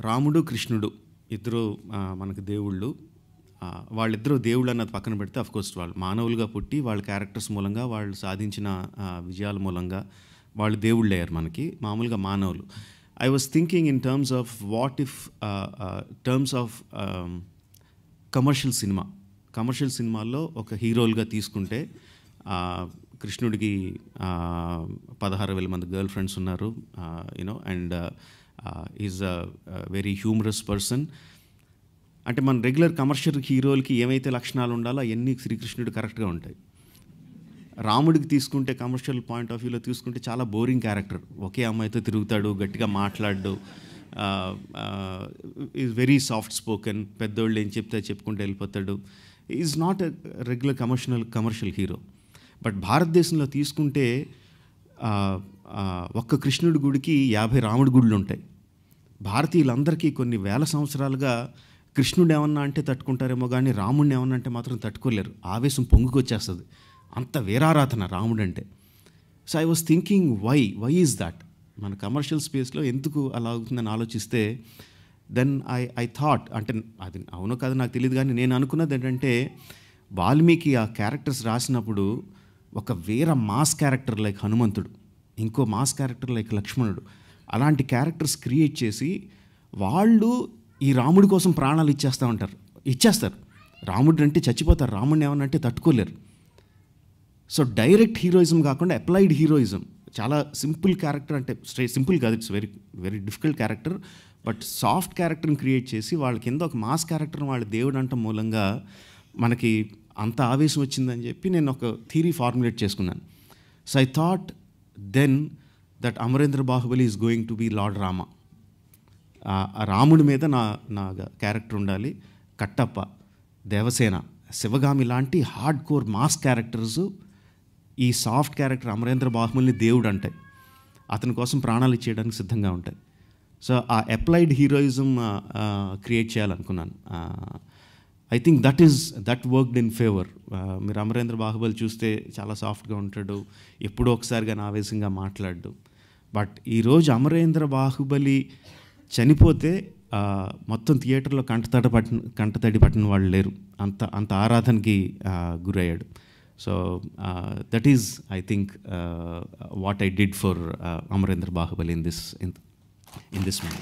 రాముడు కృష్ణుడు ఇద్దరు మనకు దేవుళ్ళు. వాళ్ళిద్దరూ దేవుళ్ళు అన్నది పక్కన పెడితే అఫ్కోర్స్ వాళ్ళు మానవులుగా పుట్టి వాళ్ళ క్యారెక్టర్స్ మూలంగా వాళ్ళు సాధించిన విజయాల మూలంగా వాళ్ళు దేవుళ్ళు అయ్యారు మనకి, మామూలుగా మానవులు. I was thinking in terms of what if terms of commercial సినిమాల్లో ఒక హీరోలుగా తీసుకుంటే కృష్ణుడికి 16,000 మంది గర్ల్ ఫ్రెండ్స్ ఉన్నారు, you know, and is a very humorous person. అంటే మన రెగ్యులర్ కమర్షియల్ హీరోలకి ఏమైతే లక్షణాలు ఉండాలో అవన్నీ శ్రీకృష్ణుడు కరెక్ట్గా ఉంటాయి. రాముడికి తీసుకుంటే కమర్షియల్ పాయింట్ ఆఫ్ వ్యూలో తీసుకుంటే చాలా బోరింగ్ క్యారెక్టర్. ఒకే అమ్మాయితో తిరుగుతాడు, గట్టిగా మాట్లాడు, ఈజ్ వెరీ సాఫ్ట్ స్పోకెన్, పెద్దోళ్ళు ఏం చెప్తే చెప్పుకుంటూ వెళ్ళిపోతాడు. Is not a regular commercial hero. But భారతదేశంలో తీసుకుంటే ఒక్క కృష్ణుడి గుడికి 50 రాముడి గుడులు ఉంటాయి. భారతీయులందరికీ కొన్ని వేల సంవత్సరాలుగా కృష్ణుడు ఏమన్నా అంటే తట్టుకుంటారేమో కానీ రాముడిని ఏమన్నా అంటే మాత్రం తట్టుకోలేరు. ఆవేశం పొంగుకొచ్చేస్తుంది, అంత వీరారాధన రాముడు అంటే. So I was thinking why is that? మన కమర్షియల్ స్పేస్లో ఎందుకు అలా అవుతుందని ఆలోచిస్తే దెన్ ఐ థాట్, అంటే అది అవునో కాదు నాకు తెలియదు, కానీ నేను అనుకున్నది ఏంటంటే వాల్మీకి ఆ క్యారెక్టర్స్ రాసినప్పుడు ఒక వేరే మాస్ క్యారెక్టర్ లైక్ హనుమంతుడు, ఇంకో మాస్ క్యారెక్టర్ లైక్ లక్ష్మణుడు, అలాంటి క్యారెక్టర్స్ క్రియేట్ చేసి వాళ్ళు ఈ రాముడి కోసం ప్రాణాలు ఇచ్చేస్తారు. రాముడు అంటే చచ్చిపోతారు, రాముడిని ఏమన్నంటే తట్టుకోలేరు. సో డైరెక్ట్ హీరోయిజం కాకుండా అప్లైడ్ హీరోయిజం, చాలా సింపుల్ క్యారెక్టర్, అంటే సింపుల్ కాదు, it's very very difficult character, but soft క్యారెక్టర్ని క్రియేట్ చేసి వాళ్ళ కింద ఒక మాస్ క్యారెక్టర్ని వాళ్ళ దేవుడు అంట మూలంగా మనకి అంత ఆవేశం వచ్చిందని చెప్పి నేను ఒక థీరీ ఫార్ములేట్ చేసుకున్నాను. So I thought then that Amarendra Baahubali is going to be lord Rama. రాముడి మీద నా క్యారెక్టర్ ఉండాలి. కట్టప్ప, దేవసేన, శివగామి లాంటి హార్డ్ కోర్ మాస్ క్యారెక్టర్స్ ఈ సాఫ్ట్ క్యారెక్టర్ అమరేంద్ర బాహుబలిని దేవుడు అంటాయి, అతని కోసం ప్రాణాలు ఇచ్చేయడానికి సిద్ధంగా ఉంటాయి. సో ఆ అప్లైడ్ హీరోయిజం క్రియేట్ చేయాలనుకున్నాను. I think that worked in favour. మీరు అమరేంద్ర బాహుబలి చూస్తే చాలా సాఫ్ట్గా ఉంటాడు, ఎప్పుడో ఒకసారిగా ఆవేశంగా మాట్లాడు. బట్ ఈరోజు అమరేంద్ర బాహుబలి చనిపోతే మొత్తం థియేటర్లో కంటతడి పట్టిన వాళ్ళు లేరు, అంత ఆరాధనకి గురయ్యాడు. So that is I think what I did for Amarendra Baahubali in this movie.